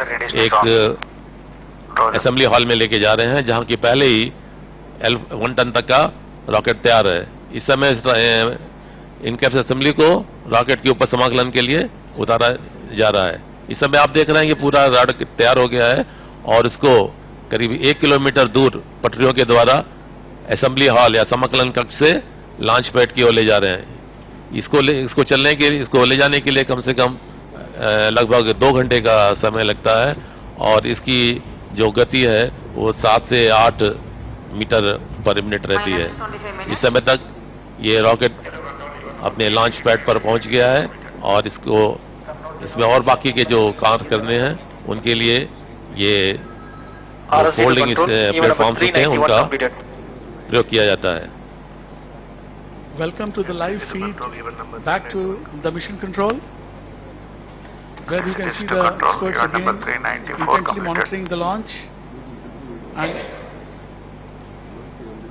एक assembly hall में लेके जा रहे हैं, जहां की पहले ही 1 टन तक का रॉकेट तैयार है। इस समय इनकैप्स असेंबली को रॉकेट के ऊपर समाकलन के लिए उतारा जा रहा है। इस समय आप देख रहे हैं कि पूरा रॉकेट तैयार हो गया है और इसको करीब 1 किलोमीटर दूर पटरियों के द्वारा असेंबली हॉल या समाकलन कक्ष से लॉन्च पैड की ओर ले जा रहे हैं। इसको ले जाने के लिए कम से कम लगभग 2 घंटे का समय लगता है और इसकी जो गति है वो 7 से 8 मीटर पर मिनट रहती है। इस समय तक ये रॉकेट अपने लॉन्च पैड पर पहुंच गया है और इसमें और बाकी के जो कार्य करने हैं उनके लिए ये फोल्डिंग प्लेटफॉर्म होते हैं उनका प्रयोग किया जाता है। Welcome to the live feed back to the mission control, where you can see the experts again intently monitoring the launch,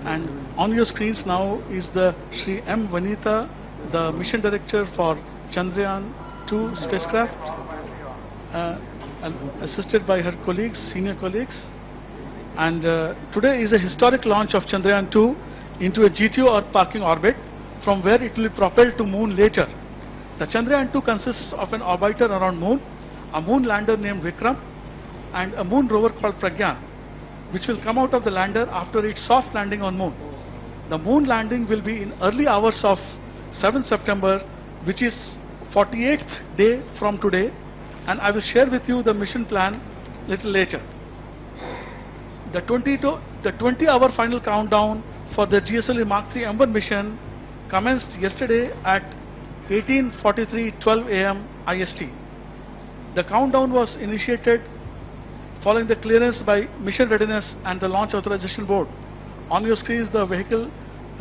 and on your screens now is the Shri M. Vanitha, the mission director for Chandrayaan 2 spacecraft, assisted by her colleagues, senior colleagues, and today is a historic launch of Chandrayaan 2 into a GTO or parking orbit, from where it will be propelled to moon later. The Chandrayaan 2 consists of an orbiter around moon, a moon lander named Vikram, and a moon rover called Pragyan, which will come out of the lander after its soft landing on moon. The moon landing will be in early hours of 7th September, which is 48th day from today, and I will share with you the mission plan little later. The 20-hour final countdown for the GSLV Mark 3 M1 mission commenced yesterday at 18:43:12 a.m. IST. The countdown was initiated following the clearance by Mission Readiness and the Launch Authorization Board. On your screen is the Vehicle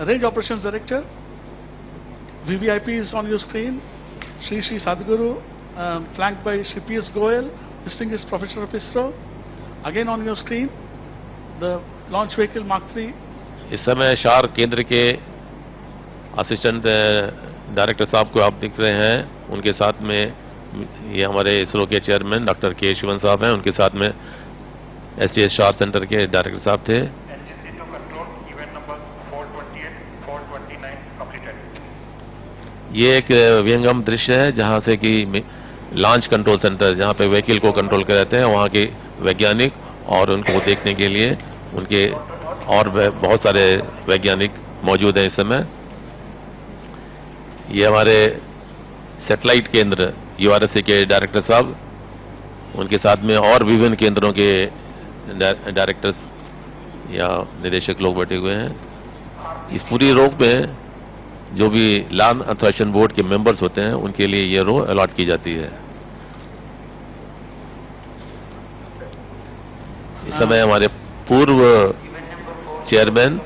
Range Operations Director. VVIP is on your screen. Shri Sadhguru, flanked by Shri P.S. Goel, Distinguished Professor of ISRO. Again on your screen, the launch vehicle Mark 3. इस समय शार केंद्र के assistant director साहब को आप दिख रहे हैं, उनके साथ में ये हमारे इसरो के चेयरमैन डॉक्टर के शिवन साहब हैं, उनके साथ में STS शार सेंटर के डायरेक्टर साहब थे। ये एक विहंगम दृश्य है जहां से कि लॉन्च कंट्रोल सेंटर, जहां पे व्हीकल को कंट्रोल कर रहते हैं, वहां के वैज्ञानिक और उनको देखने के लिए उनके और बहुत सारे वैज्ञानिक मौजूद हैं इस समय। ये हमारे सैटेलाइट केंद्र URSA के डायरेक्टर साहब, उनके साथ में और विभिन्न केंद्रों के डायरेक्टर्स या निदेशक लोग बैठे हुए हैं। इस पूरी रो में जो भी लॉन्च ऑथराइजेशन बोर्ड के मेंबर्स होते हैं उनके लिए ये रो अलॉट की जाती है। इस समय हमारे पूर्व चेयरमैन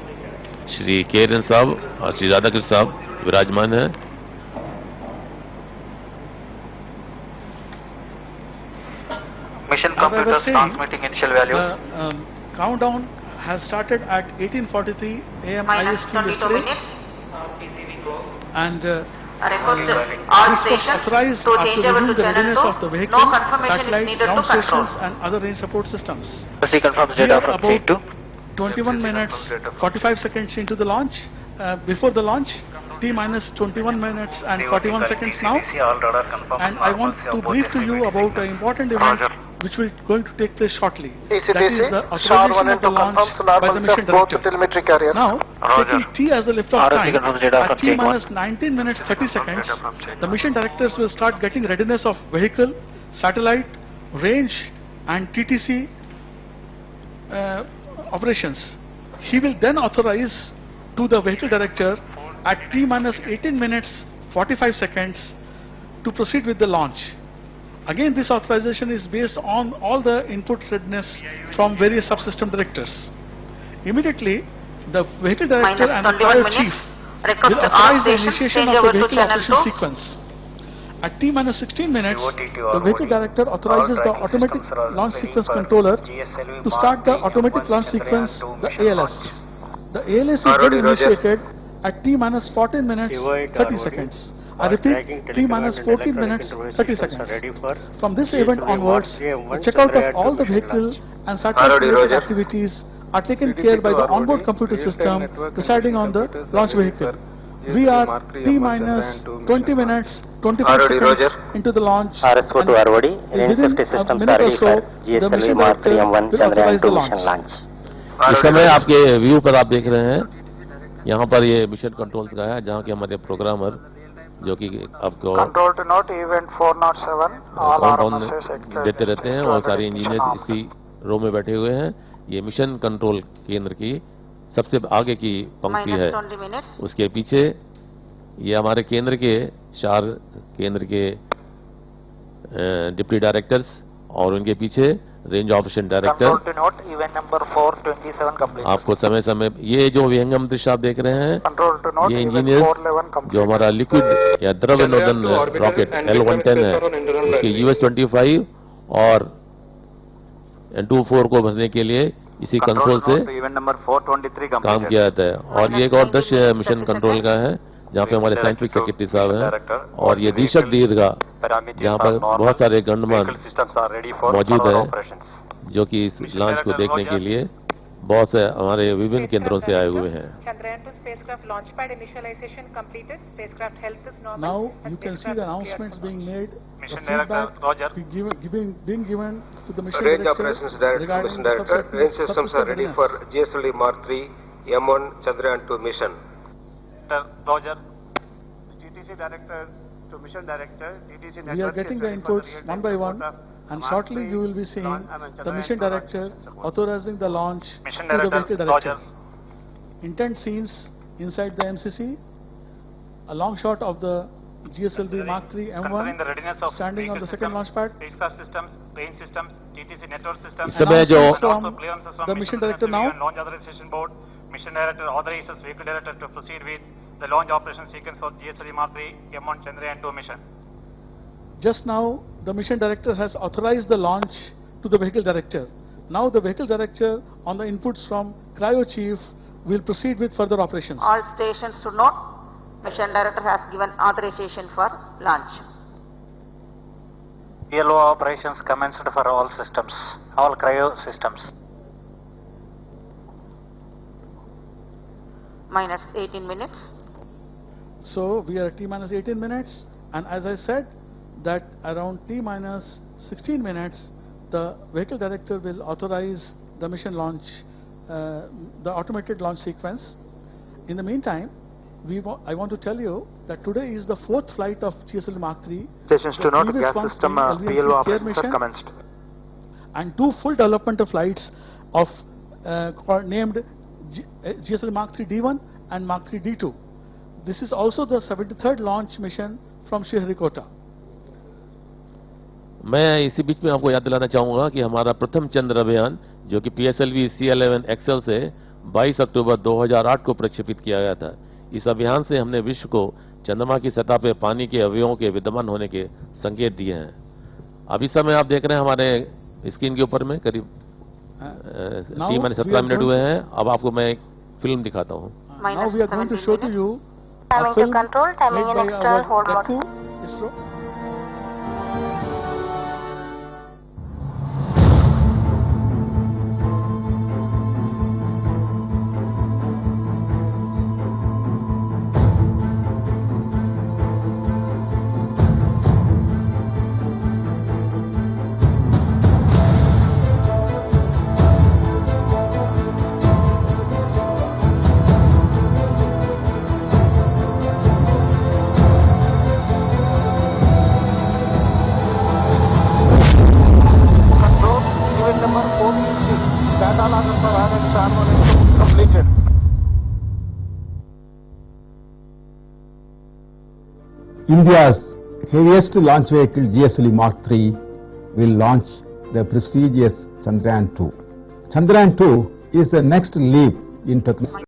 श्री केरन साहब और श्री राधाकृष्ण साहब विराजमान हैं। Mission computers transmitting initial values. Countdown has started at 18:43 a.m. IST yesterday, and this was authorized after reviewing the readiness of the vehicle, satellite, ground stations, and other range support systems. We are about 21 minutes 45 seconds into the launch. Before the launch, T-minus 21 minutes and 41 seconds now, and I want to brief to you about an important event which will going to take place shortly. That is the authorization of the launch by the mission director. Now, taking T as the liftoff time, at T-minus 19 minutes 30 seconds, the mission directors will start getting readiness of vehicle, satellite, range, and TTC operations. He will then authorize to the vehicle director at T-minus 18 minutes 45 seconds to proceed with the launch. Again, this authorization is based on all the input readiness from various subsystem directors. Immediately, the vehicle director and the fire chief will authorize the initiation of the vehicle operation sequence. At T-minus 16 minutes, the vehicle director authorizes the automatic launch sequence controller to start the automatic launch sequence, the ALS. The ALS is then initiated at T-minus 14 minutes 30 seconds. I repeat, T minus 14 minutes 30 seconds. From this event onwards, the checkout of all the vehicle and satellite-related activities are taken care by the onboard computer system residing on the launch vehicle. We are T minus 20 minutes 25 seconds into the launch, RS4 to ROD, range safety systems are ready for GSLV Mark 3 M1 Chandrayaan 2 mission launch. इस समय आपके view पर आप देख रहे हैं, यहाँ पर ये मिशन कंट्रोल का है, जहाँ के हमारे प्रोग्रामर जो कि आपको Control to note event 407, all RMSs देते रहते हैं और सारे इंजीनियर इसी रो में बैठे हुए हैं। ये मिशन कंट्रोल केंद्र की सबसे आगे की पंक्ति है। उसके पीछे ये हमारे केंद्र के 4 केंद्र के डिप्टी डायरेक्टर्स और उनके पीछे रेंज ऑपरेशन डायरेक्टर। आपको समय समय ये जो विहंगम दृश्य आप देख रहे हैं, ये इंजीनियर जो हमारा लिक्विड या द्रव नोदन रॉकेट L110 है, उसके US-25 और N-24 को भरने के लिए इसी कंसोल से काम किया जाता है। और ये एक और दृश्य मिशन कंट्रोल का है, जहाँ पे हमारे साइंटिफिक सेक्रेटरी साहब हैं और ये दीक्षक दीर्घा, जहाँ पर बहुत सारे गणमान्य मौजूद हैं जो कि इस लॉन्च को देखने के लिए बहुत से हमारे विभिन्न केंद्रों से आए हुए हैं। Chandrayaan 2 spacecraft launch pad initialization completed. Spacecraft health is normal. Now you can see the announcements being made. The feedback being given to the mission Range director Operations Director, Mission Director. Range systems are ready for GSLV Mark 3 M1 Chandrayaan 2 mission. Roger. TTC Director to Mission Director. TTC Network. We are getting the inputs one by one, and shortly you will be seeing the mission director authorizing the launch to the vehicle director. Intent scenes inside the MCC, a long shot of the GSLV Mark 3 M1 standing on the second launch pad. Spacecraft systems, range systems, TTC network systems. From the mission director now. Launch authorization board. Mission Director authorizes Vehicle Director to proceed with the launch operation sequence for GSLV Mark 3 M1 Chandrayaan 2 mission. Just now, the mission director has authorized the launch to the vehicle director. Now the vehicle director, on the inputs from Cryo Chief, will proceed with further operations. All stations to note, mission director has given authorization for launch. PLO operations commenced for all systems, all cryo systems. Minus 18 minutes. So we are at T minus 18 minutes, and as I said, that around T minus 16 minutes, the vehicle director will authorize the mission launch, the automated launch sequence. In the meantime, I want to tell you that today is the 4th flight of GSLV Mark 3. Stations to note, gas system PLO operations are commenced. And 2 full developmental flights of named GSLV Mark 3 D1 and Mark 3 D2. This is also the 73rd launch mission from Sriharikota. मैं इसी बीच में आपको याद दिलाना चाहूंगा कि हमारा प्रथम चंद्र अभियान जो कि PSLV C11 XL से 22 अक्टूबर 2008 को प्रक्षेपित किया गया था। इस अभियान से हमने विश्व को चंद्रमा की सतह पर पानी के अवयवों के विद्यमान होने के संकेत दिए हैं। अब इस समय आप देख रहे हैं हमारे स्क्रीन के ऊपर में करीब T-17 मिनट हुए हैं। अब आपको मैं एक फिल्म दिखाता हूँ। Now we are going to show to you Timing to control, timing in external hold mode. ISRO. India's heaviest launch vehicle GSLV Mark 3 will launch the prestigious Chandrayaan 2. Chandrayaan 2 is the next leap in technology.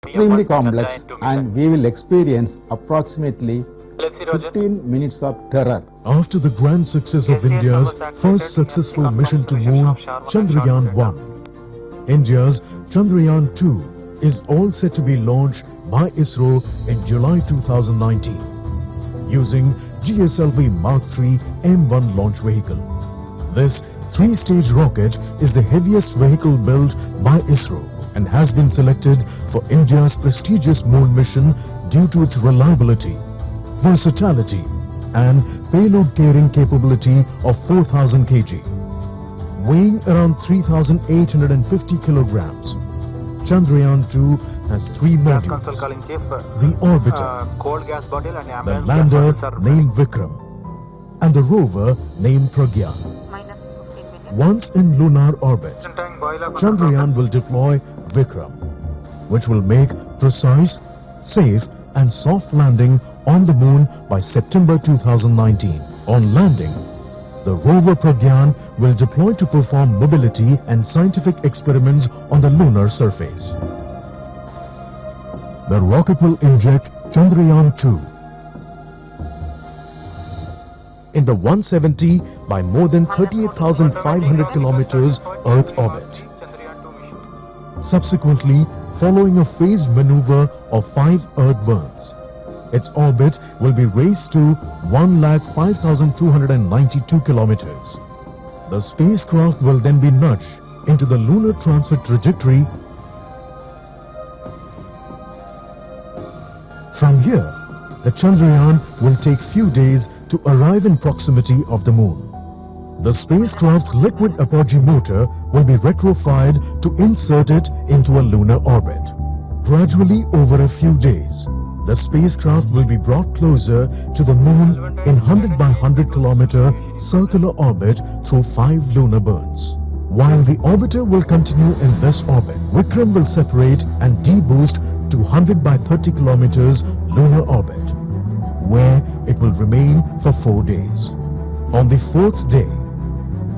Extremely complex, and we will experience approximately 15 minutes of terror. After the grand success of India's first successful mission to moon, Chandrayaan 1, India's Chandrayaan-2 is all set to be launched by ISRO in July 2019 using GSLV Mark III M1 launch vehicle. This three-stage rocket is the heaviest vehicle built by ISRO and has been selected for India's prestigious moon mission due to its reliability, versatility and payload carrying capability of 4,000 kg. Weighing around 3,850 kilograms, Chandrayaan-2 has three modules: the orbiter, the lander named Vikram, and the rover named Pragyan. Once in lunar orbit, Chandrayaan will deploy Vikram, which will make precise, safe and soft landing on the moon by September 2019. On landing, the rover Pragyan will deploy to perform mobility and scientific experiments on the lunar surface. The rocket will inject Chandrayaan-2 in the 170 by more than 38,500 kilometers Earth orbit. Subsequently, following a phased maneuver of 5 Earth burns, its orbit will be raised to 1,05,292 kilometers. The spacecraft will then be nudged into the lunar transfer trajectory. From here, the Chandrayaan will take few days to arrive in proximity of the moon. The spacecraft's liquid apogee motor will be retrofired to insert it into a lunar orbit. Gradually, over a few days, the spacecraft will be brought closer to the moon in 100 by 100 kilometer circular orbit through 5 lunar burns. While the orbiter will continue in this orbit, Vikram will separate and deboost to 100 by 30 kilometers lunar orbit, where it will remain for 4 days. On the 4th day,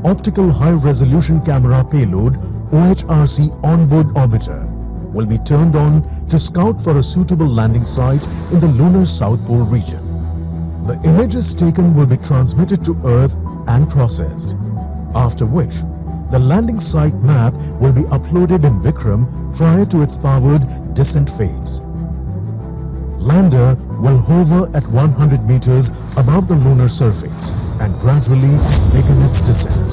Optical High Resolution Camera Payload OHRC onboard orbiter will be turned on to scout for a suitable landing site in the lunar South Pole region. The images taken will be transmitted to Earth and processed, after which the landing site map will be uploaded in Vikram prior to its powered descent phase. Lander will hover at 100 meters above the lunar surface and gradually begin its descent.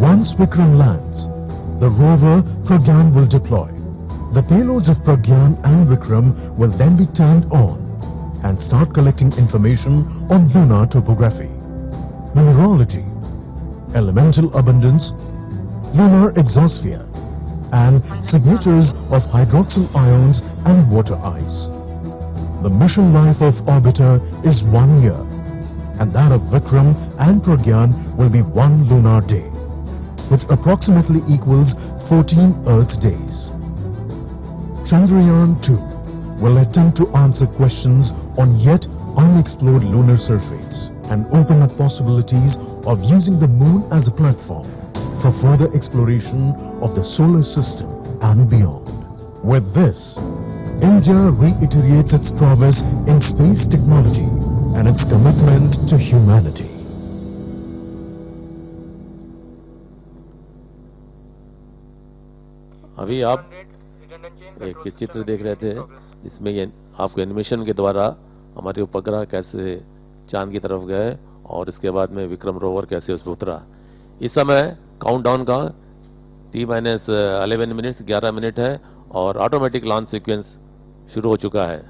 Once Vikram lands, the rover Pragyan will deploy. The payloads of Pragyan and Vikram will then be turned on and start collecting information on lunar topography, mineralogy, elemental abundance, lunar exosphere, and signatures of hydroxyl ions and water ice. The mission life of orbiter is 1 year, and that of Vikram and Pragyan will be 1 lunar day, which approximately equals 14 Earth days. Chandrayaan-2 will attempt to answer questions on yet unexplored lunar surface and open up possibilities of using the moon as a platform for further exploration of the solar system and beyond. With this, India reiterates its prowess in space technology and its commitment to humanity. अभी आप एक चित्र देख रहे थे जिसमें ये आपको एनिमेशन के द्वारा हमारे उपग्रह कैसे चांद की तरफ गए और इसके बाद में विक्रम रोवर कैसे उस पर उतरा। इस समय काउंटडाउन का T-11 मिनट्स 11 मिनट है और ऑटोमेटिक लॉन्च सीक्वेंस शुरू हो चुका है।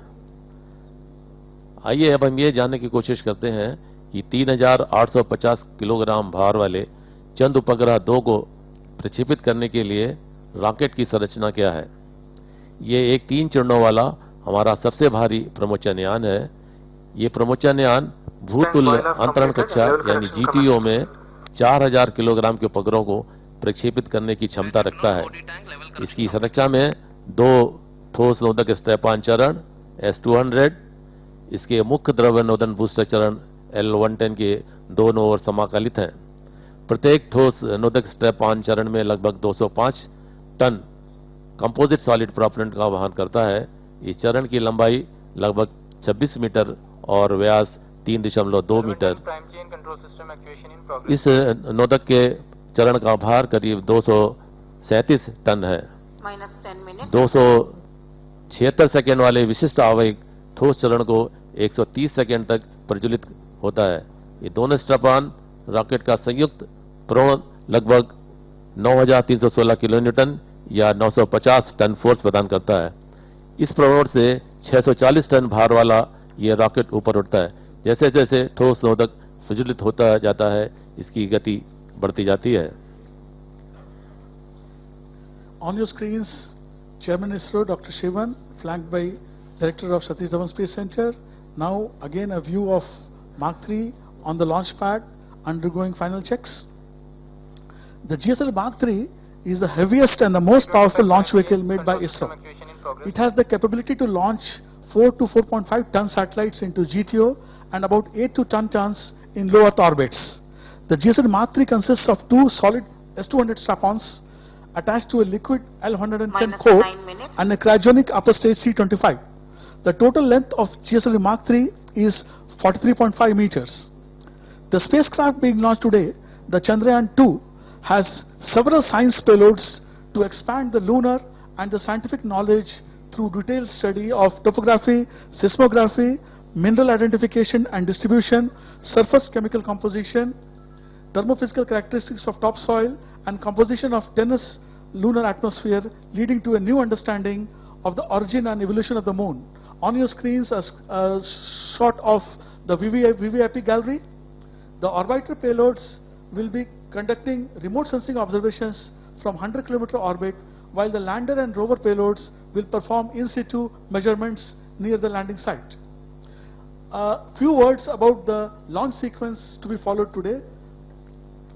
आइए अब हम ये जानने की कोशिश करते हैं कि 3850 किलोग्राम भार वाले चंद्र उपग्रह 2 को प्रक्षेपित करने के लिए रॉकेट की संरचना क्या है। ये एक 3 चरणों वाला हमारा सबसे भारी प्रमोचनयान है। ये प्रमोचनयान भूतुल्य अंतरण कक्षा यानी GTO में 4000 किलोग्राम के उपग्रहों को प्रक्षेपित करने की क्षमता रखता है। इसकी संरचना में 2 ठोस नोदक स्ट्रैप-ऑन चरण S200, इसके मुख्य द्रव्य नोदन बूस्टर चरण L110 के दोनों ओर समाकलित हैं। प्रत्येक ठोस नोदक स्ट्रैप-ऑन चरण में लगभग 205 टन कंपोजिट सॉलिड प्रोपेलेंट का वहन करता है। इस चरण की लंबाई लगभग 26 मीटर और व्यास 3.2 मीटर। इस नोदक के चरण का भार करीब 237 टन है। 276 सेकेंड वाले विशिष्ट आवयिक ठोस चरण को 130 सेकेंड तक प्रज्वलित होता है। ये दोनों स्ट्रैप-ऑन रॉकेट का संयुक्त प्रण लगभग 9316 किलोन्यूटन या 950 टन फोर्स प्रदान करता है। इस प्रणोट से 640 टन भार वाला यह रॉकेट ऊपर उठता है। जैसे जैसे ठोस नोदक प्रज्वलित होता जाता है, इसकी गति बढ़ती जाती है। On your screens, Chairman ISRO Dr. Shivan, flanked by Director of Satish Dhawan Space Centre. Now again a view of Mark III on the launch pad undergoing final checks. The GSLV Mark III is the heaviest and the most powerful launch vehicle made by ISRO. It has the capability to launch 4 to 4.5 ton satellites into GTO and about 8 to 10 tons in low Earth orbits. The GSLV Mark III consists of 2 solid S200 strap-ons attached to a liquid L110 core and a cryogenic upper stage C25. The total length of GSLV Mark III is 43.5 meters. The spacecraft being launched today, the Chandrayaan 2, has several science payloads to expand the lunar and the scientific knowledge through detailed study of topography, seismography, mineral identification and distribution, surface chemical composition, thermophysical characteristics of topsoil, and composition of dense lunar atmosphere, leading to a new understanding of the origin and evolution of the moon. On your screens, a shot of the VVIP gallery. The orbiter payloads will be conducting remote sensing observations from 100-kilometer orbit, while the lander and rover payloads will perform in situ measurements near the landing site. A few words about the launch sequence to be followed today.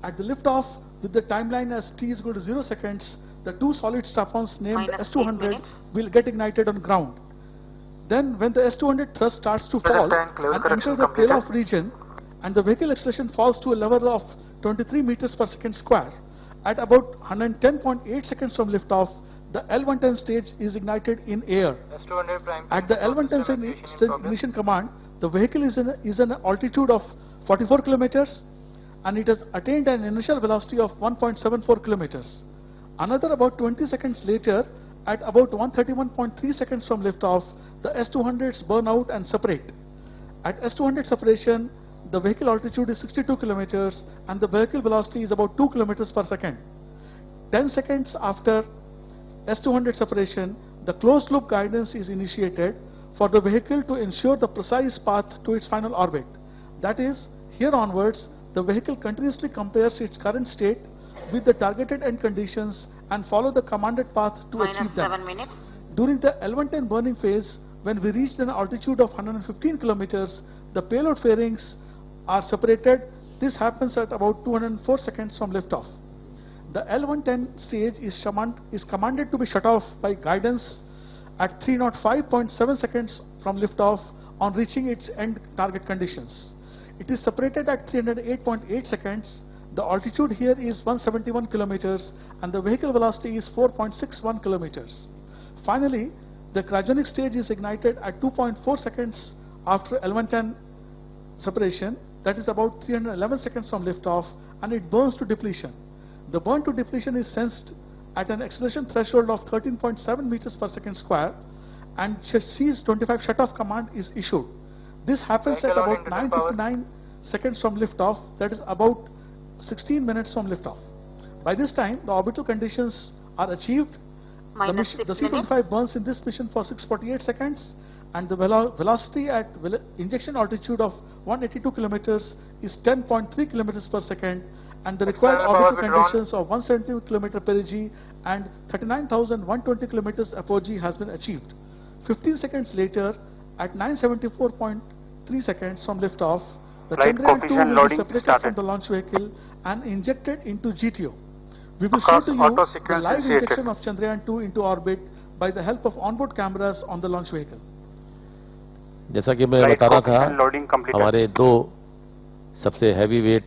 At the liftoff, with the timeline as t is equal to 0 seconds, the 2 solid strap-ons named S200 will get ignited on ground. Then, when the S200 thrust starts to fall and enter the tail-off region, and the vehicle acceleration falls to a level of 23 meters per second square, at about 110.8 seconds from liftoff, the L110 stage is ignited in air. At the L110 stage ignition command, the vehicle is in an altitude of 44 kilometers, and it has attained an initial velocity of 1.74 kilometers. Another about 20 seconds later, at about 131.3 seconds from liftoff, the S200s burn out and separate. At S200 separation, the vehicle altitude is 62 kilometers and the vehicle velocity is about 2 kilometers per second. 10 seconds after S200 separation, the closed loop guidance is initiated for the vehicle to ensure the precise path to its final orbit. That is, here onwards, the vehicle continuously compares its current state with the targeted end conditions and follow the commanded path to achieve them. During the L110 burning phase, when we reached an altitude of 115 kilometers, the payload fairings are separated. This happens at about 204 seconds from liftoff. The L110 stage is commanded to be shut off by guidance at 305.7 seconds from liftoff on reaching its end target conditions. It is separated at 308.8 seconds. The altitude here is 171 kilometers and the vehicle velocity is 4.61 kilometers. Finally, the cryogenic stage is ignited at 2.4 seconds after L110 separation, that is about 311 seconds from liftoff, and it burns to depletion. The burn to depletion is sensed at an acceleration threshold of 13.7 meters per second square, and Cs-25 shutoff command is issued. This happens at about 9:59 seconds from liftoff, that is about 16 minutes from liftoff. By this time, the orbital conditions are achieved. The C-25 burns in this mission for 648 seconds, and the velocity at injection altitude of 182 kilometers is 10.3 kilometers per second, and the required orbital conditions of 170 kilometer perigee and 39,120 kilometers apogee has been achieved. 15 seconds later, at 974.3 seconds from liftoff, the Flight Chandrayaan 2 coefficient will be loading separated started. from the launch vehicle and injected into GTO. We will Across show to you auto the sequence live initiated. injection of Chandrayaan 2 into orbit by the help of onboard cameras on the launch vehicle. जैसा कि मैं Flight बता रहा coefficient loading था, completed. हमारे दो सबसे heavy weight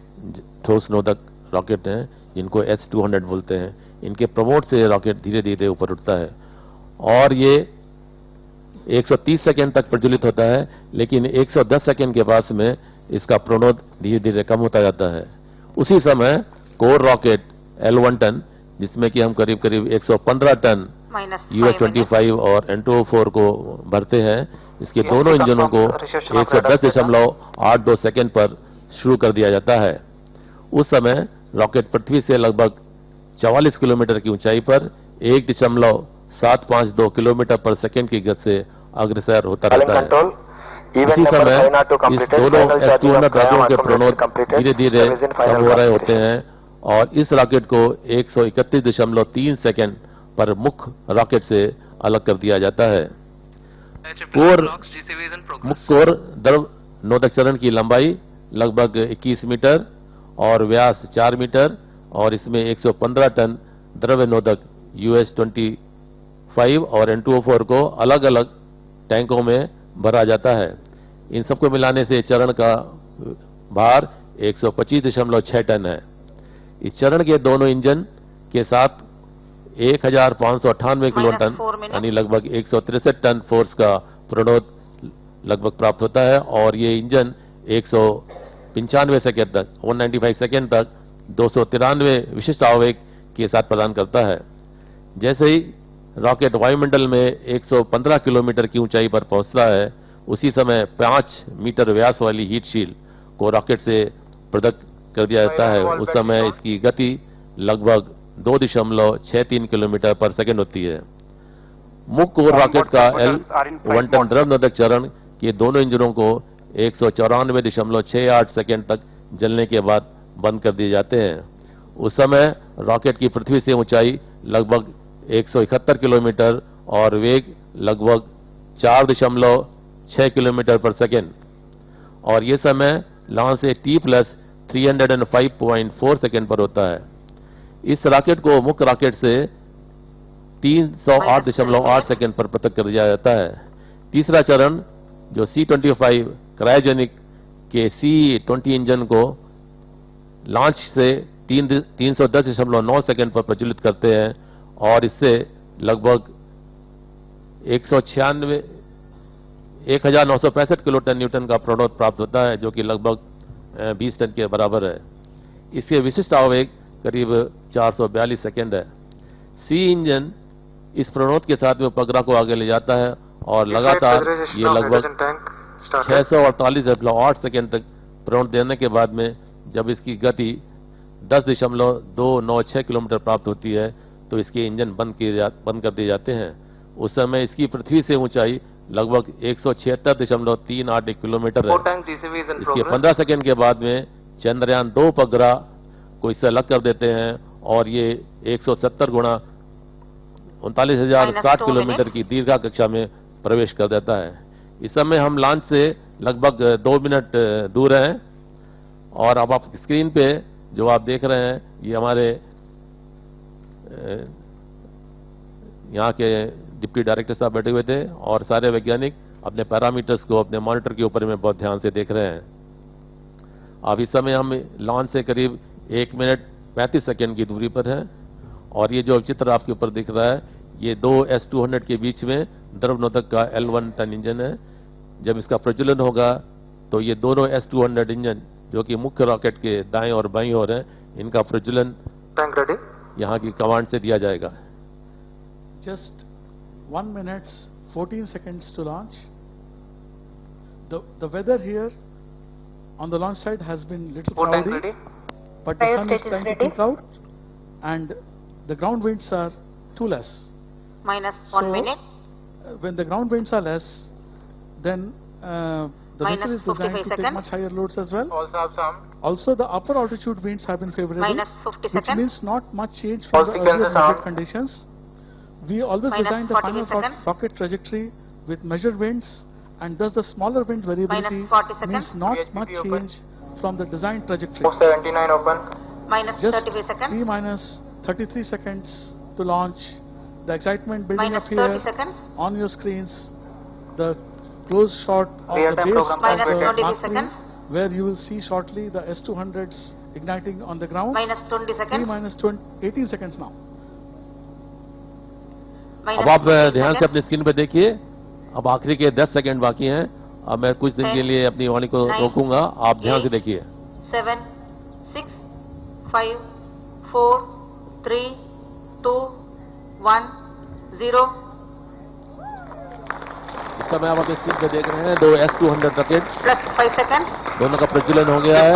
ठोस नोदक रॉकेट हैं जिनको S-200 बोलते हैं। इनके प्रमोट से रॉकेट धीरे धीरे ऊपर उठता है और ये 130 सेकेंड तक प्रज्वलित होता है, लेकिन 110 सेकेंड के पास में इसका प्रणोद धीरे धीरे कम होता जाता है। उसी समय कोर रॉकेट L1 टन, जिसमें कि हम करीब करीब 115 टन US-25 और N2O4 को भरते हैं, इसके दोनों इंजनों को 110.82 सेकेंड पर शुरू कर दिया जाता है। उस समय रॉकेट पृथ्वी से लगभग 44 किलोमीटर की ऊंचाई पर 1.752 किलोमीटर पर सेकेंड की गति से अग्रसर होता रहता है। इसी समय इस दोनों S-200 राज्यों के प्रणोद धीरे धीरे कम हो रहे होते हैं और इस रॉकेट को 131.3 सेकेंड पर मुख्य रॉकेट से अलग कर दिया जाता है। मुख्य कोर द्रव नोदक चरण की लंबाई लगभग 21 मीटर और व्यास 4 मीटर और इसमें 115 टन द्रव्य नोदक US-25 और N2O4 को अलग अलग टैंकों में भरा जाता है। इन सबको मिलाने से चरण का भार 125.6 टन है। इस चरण के दोनों इंजन के साथ 1598 किलो टन यानी लगभग 163 टन फोर्स का प्रणोद लगभग प्राप्त होता है और ये इंजन 195 सेकेंड तक 195 सेकेंड तक 293 विशिष्ट आवेग के साथ प्रदान करता है। जैसे ही रॉकेट वायुमंडल में 115 किलोमीटर की ऊंचाई पर पहुंचता है, उसी समय 5 मीटर व्यास वाली हीट शील्ड को रॉकेट से पृथक कर दिया जाता है। उस समय इसकी गति लगभग 2.63 किलोमीटर पर सेकेंड होती है। मुख्य कोर रॉकेट का L1 टन द्रव नोदक चरण के दोनों इंजनों को 194.68 सेकेंड तक जलने के बाद बंद कर दिए जाते हैं। उस समय रॉकेट की पृथ्वी से ऊंचाई लगभग 171 किलोमीटर और वेग लगभग 4.6 किलोमीटर पर सेकेंड और ये समय लॉन्च से T+305.4 सेकेंड पर होता है। इस रॉकेट को मुख्य रॉकेट से 308.8 सेकेंड पर पृथक कर दिया जाता है। तीसरा चरण जो C-25 क्रायोजेनिक के C-20 इंजन को लॉन्च से 310.9 सेकेंड पर प्रज्वलित करते हैं और इससे लगभग 1965 किलो टन न्यूटन का प्रणोद प्राप्त होता है, जो कि लगभग 20 टन के बराबर है। इसके विशिष्ट आवेग करीब 442 सेकेंड है। सी इंजन इस प्रणोद के साथ में उपग्रह को आगे ले जाता है और लगातार ये लगभग 648.8 सेकेंड तक प्रणोद देने के बाद में जब इसकी गति 10.296 किलोमीटर प्राप्त होती है तो इसके इंजन बंद कर दिए जाते हैं। उस समय इसकी पृथ्वी से ऊंचाई लगभग 176.381 किलोमीटर है। इसके 15 सेकेंड के बाद में चंद्रयान 2 उपग्रह को इससे अलग कर देते हैं और ये 170 गुणा 39,060 किलोमीटर की दीर्घा कक्षा में प्रवेश कर देता है। इस समय हम लॉन्च से लगभग 2 मिनट दूर हैं और अब आप स्क्रीन पे जो आप देख रहे हैं ये हमारे यहाँ के डिप्टी डायरेक्टर साहब बैठे हुए थे और सारे वैज्ञानिक अपने पैरामीटर्स को अपने मॉनिटर के ऊपर में बहुत ध्यान से देख रहे हैं। अब इस समय हम लॉन्च से करीब 1 मिनट 35 सेकेंड की दूरी पर है और ये जो चित्र आपके ऊपर दिख रहा है ये 2 S-200 के बीच में द्रवनोदक का L1 टन इंजन है। जब इसका प्रज्वलन होगा तो ये दोनों S-200 इंजन जो कि मुख्य रॉकेट के दाएं और बाईं ओर हैं, इनका प्रज्वलन यहाँ की कमांड से दिया जाएगा। Just 1 minute 14 seconds to launch. The weather here on the launch site has been little cloudy, but the sun is trying to peek out, and the ground winds are too less. Minus 1 minute. When the ground winds are less, then the vehicle is designed to take much higher loads as well. Also, the upper altitude winds have been favorable, minus 50 which seconds. means not much change from the earlier rocket conditions. We always design the final rocket trajectory with measured winds, and thus the smaller wind variability Minus 40 seconds. means not VHP much open. change from the design trajectory. 79 open. Minus Just 35 seconds. T minus 33 seconds to launch. The excitement building Minus up here 30 seconds. on your screens. The close shot of the Real-time base program of the Minus 20 Mark III, seconds. where you will see shortly the S200s igniting on the ground. Minus 20 T seconds. minus 18 seconds now. Minus अब आप 15 ध्यान से seconds. अपनी screen पे देखिए, अब आखिरी के 10 सेकंड बाकी हैं। अब मैं कुछ दिन के लिए अपनी वाणी को 9, रोकूंगा, आप ध्यान से 8, देखिए। 7, 6, 5, 4, 3, 2, 1, 0. इस समय आप अपनी स्क्रीन पे देख रहे हैं 2 S200 रॉकेट, Plus 5 seconds. दोनों का प्रज्वलन हो गया है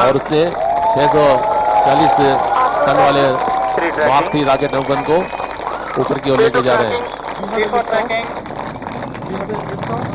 और उसने 640 टन वाले मार्क 3 रॉकेट नौगन को ऊपर की ओर लेके जा रहे हैं। We have a liftoff.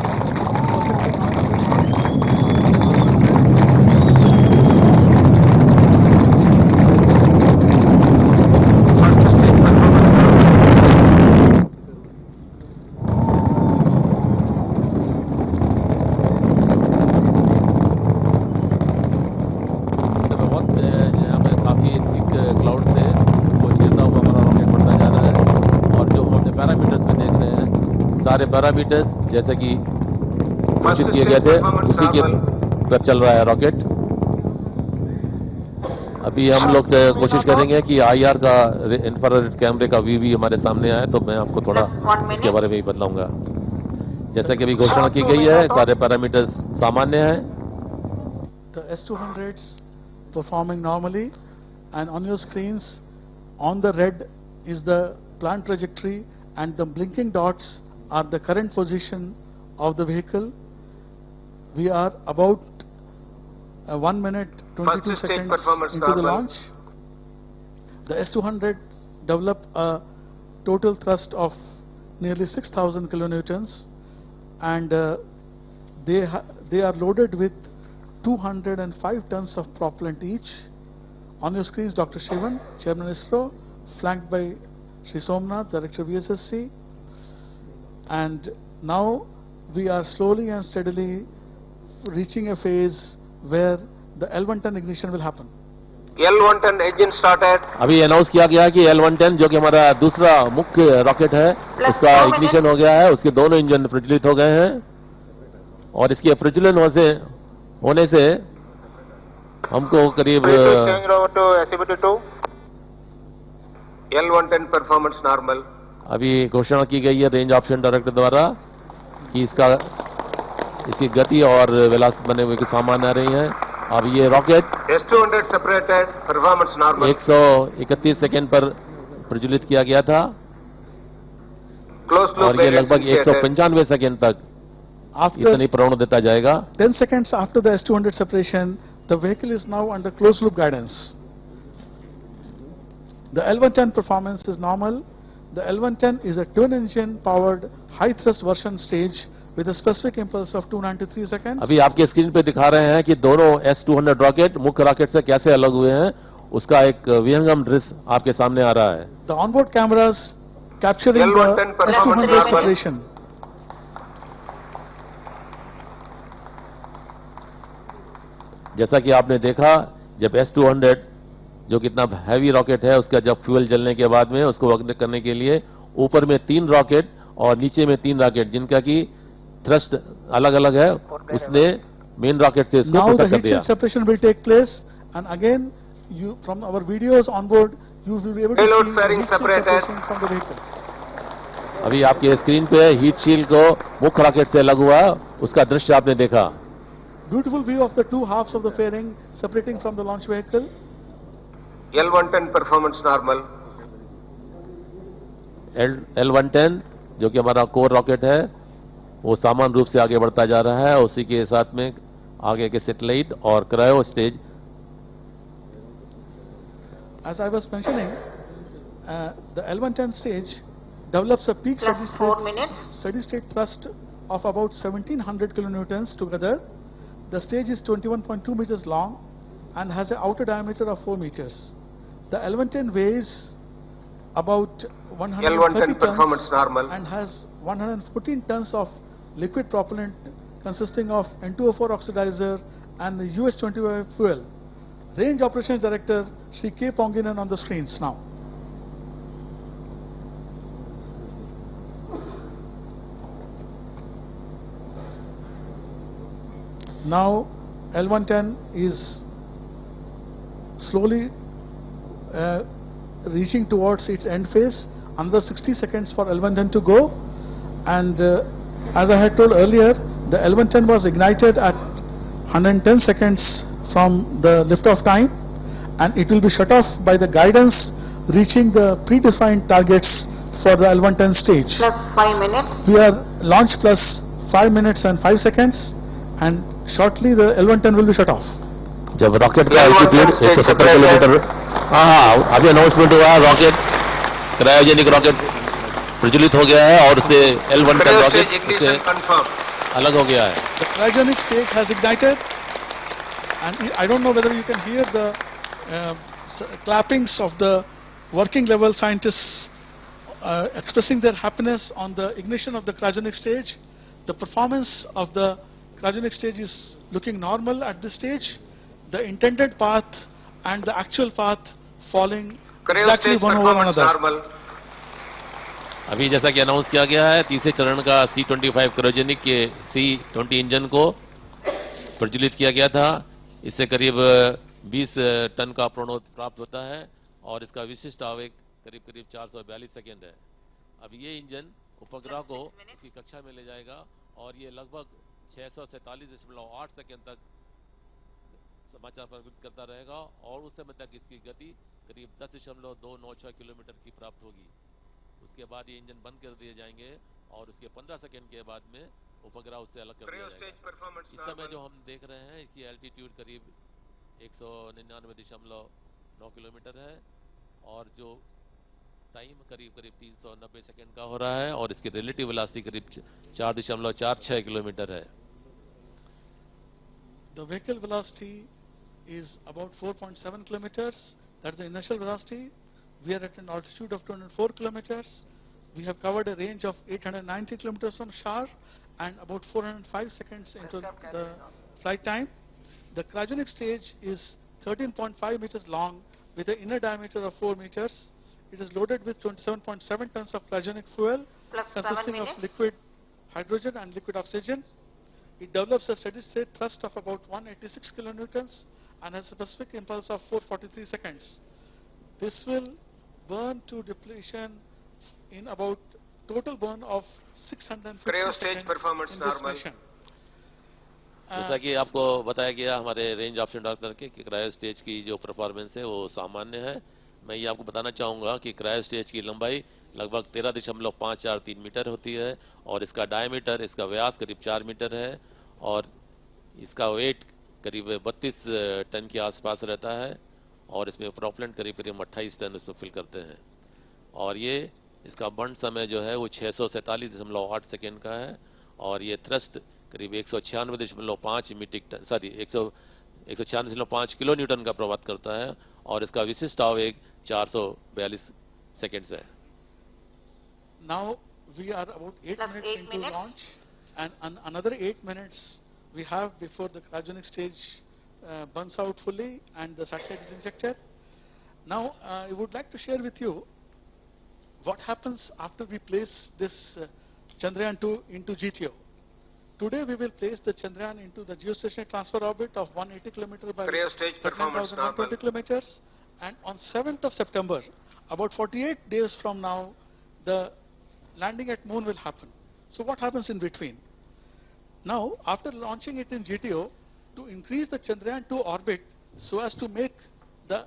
यहाँ पे काफी थिक क्लाउड से वो चलता हुआ हमारा रॉकेट बढ़ता जा रहा है और जो हमने पैरामीटर्स में देख रहे हैं, सारे पैरामीटर्स जैसे कि घोषित किए गए थे उसी के पर चल रहा है रॉकेट। अभी हम लोग कोशिश करेंगे कि IR का इंफ्रारेड कैमरे का व्यू भी हमारे सामने आए, तो मैं आपको थोड़ा इसके बारे में ही बतलाऊंगा। जैसा कि अभी घोषणा की गई है, सारे पैरामीटर्स सामान्य हैं। The S200s performing normally, and on your screens on the red is the planned trajectory and the blinking dots are the current position of the vehicle. We are about 1 minute 22 seconds into the launch. The S200 developed a total thrust of nearly 6,000 kilonewtons, and they are loaded with 205 tons of propellant each. On your screens, Dr. Shivan, Chairman ISRO, flanked by Sri Somnath, Director VSSC. And now we are slowly and steadily reaching a phase where the L110 ignition will happen. L110 engine started. अभी announce किया गया कि L110 जो कि हमारा दूसरा मुख्य rocket है, उसका इग्निशन हो गया है, उसके दोनों इंजन प्रज्वलित हो गए हैं और इसके प्रज्वलन होने से हमको करीब Change over to SCBT2. L110 performance normal. अभी घोषणा की गई है रेंज ऑप्शन डायरेक्टर द्वारा कि इसकी गति और वेलोसिटी बने हुए की सामान आ रही है। अब ये rocket S200 separated, performance normal. 131 second पर प्रज्वलित किया गया था Closed loop और ये variance लगभग initiated. 195 सेकंड तक इतनी प्रणोदन देता जाएगा। 10 seconds after the S200 separation, the vehicle is now under closed loop guidance. The L110 performance is normal. The L110 is a twin engine powered high thrust version stage with a specific impulse of 293 seconds. अभी आपके screen पे दिखा रहे हैं कि दोनों S200 rocket मुख्य rocket से कैसे अलग हुए हैं, उसका एक विहंगम दृश्य आपके सामने आ रहा है। The onboard cameras capturing the L110 performance S200 normal. separation. जैसा कि आपने देखा, जब S200 जो कितना हैवी रॉकेट है, उसका जब फ्यूल जलने के बाद में उसको अग्नि करने के लिए ऊपर में 3 रॉकेट और नीचे में 3 रॉकेट जिनका की थ्रस्ट अलग अलग है, उसने मेन रॉकेट से इसको Now the पृथक कर heat दिया। shield separation will take place, and again, you from our videos on board, you will be able to Payload see the fairing heat shield separated. separation from the vehicle. अभी आपके screen पे heat shield को मुख्य rocket से अलग हुआ, उसका दृश्य आपने देखा। Beautiful view of the two halves of the fairing separating from the launch vehicle. L110 performance normal. L110 जो कि हमारा कोर रॉकेट है, वो सामान्य रूप से आगे बढ़ता जा रहा है। उसी के साथ में आगे के सैटेलाइट और cryo stage. As I was mentioning, the L110 stage develops a peak Plus 4 minutes. steady state thrust of about 1700 kilonewtons together. The stage is 21.2 meters long and has an outer diameter of 4 meters. The L110 weighs about 130 L110 performance tons normal. and has 114 tons of liquid propellant consisting of N2O4 oxidizer and the US-25 fuel. Range Operations Director Shri K. Ponginan on the screens now. Now L110 is slowly reaching towards its end phase. Another 60 seconds for L110 to go, and as I had told earlier, the L110 was ignited at 110 seconds from the liftoff time, and it will be shut off by the guidance reaching the predefined targets for the L110 stage. Plus 5 minutes. We are launch plus 5 minutes and 5 seconds, and shortly the L110 will be shut off. जब rocket का altitude 117 kilometre, हाँ अभी announcement हुआ, rocket cryogenic rocket प्रज्वलित हो गया है और उससे L110 रॉकेट उससे अलग हो गया है. The cryogenic stage has ignited, and I don't know whether you can hear the clappings of the working level scientists expressing their happiness on the ignition of the cryogenic stage. The performance of the cryogenic stage is looking normal at this stage. The intended path and the actual path falling exactly one over another. अभी जैसा कि announce किया गया है, तीसरे चरण का C-25 cryogenic के C-20 इंजन को प्रज्वलित किया गया था. इससे करीब 20 टन का प्रणोद प्राप्त होता है और इसका विशिष्ट आवेग करीब 442 सेकेंड है. अब ये इंजन उपग्रह को इसकी कक्षा में ले जाएगा और ये लगभग 647.8 सेकेंड तक समाचार प्रसारित करता रहेगा और उस समय तक इसकी गति करीब 10.296 किलोमीटर की प्राप्त होगी. उसके बाद ये इंजन बंद कर दिए जाएंगे और उसके 15 सेकेंड के बाद में उपग्रह उससे अलग कर दिया जाएगा. इस समय जो हम देख रहे हैं इसकी एल्टीट्यूड करीब 199.9 किलोमीटर है और जो टाइम करीब 390 सेकेंड का हो रहा है और इसकी रिलेटिव वेलोसिटी करीब 4.46 किलोमीटर है. The vehicle velocity is about 4.7 kilometers. That's the initial velocity. We are at an altitude of 204 kilometers. We have covered a range of 890 kilometers from Shar and about 405 seconds into the flight time. The cryogenic stage is 13.5 meters long with an inner diameter of 4 meters. It is loaded with 27.7 tons of cryogenic fuel consisting of liquid hydrogen and liquid oxygen. It develops a steady state thrust of about 186 kilonewtons and has a specific impulse of 443 seconds. This will burn to depletion in about total burn of 650 seconds performance in this mission. जैसा कि आपको बताया गया हमारे range option director के कि cryo stage की जो परफॉर्मेंस है वो सामान्य है. मैं ये आपको बताना चाहूँगा कि क्रायो स्टेज की लंबाई लगभग 13.543 मीटर होती है और इसका डायमीटर, इसका व्यास करीब 4 मीटर है और इसका वेट करीब 32 टन के आसपास रहता है और इसमें प्रोपेलेंट करीब 28 टन इसमें फिल करते हैं और ये इसका बर्न समय जो है वो 647.8 सेकेंड का है और ये थ्रस्ट करीब 196.5 मीट्रिक टन 196.5 किलो न्यूटन का प्रभावित करता है और इसका विशिष्ट आवेग 442 सेकेंड्स है. Now we are about 8 minutes into launch and another 8 minutes we have before the cryogenic stage burns out fully and the satellite is injected. Now I would like to share with you what happens after we place this Chandrayaan 2 into GTO. Today we will place the Chandrayaan into the geostationary transfer orbit of 180 km by 13,120 kilometers, and on 7th of September, about 48 days from now, the landing at moon will happen. So what happens in between? Now, after launching it in GTO, to increase the Chandrayaan 2 orbit so as to make the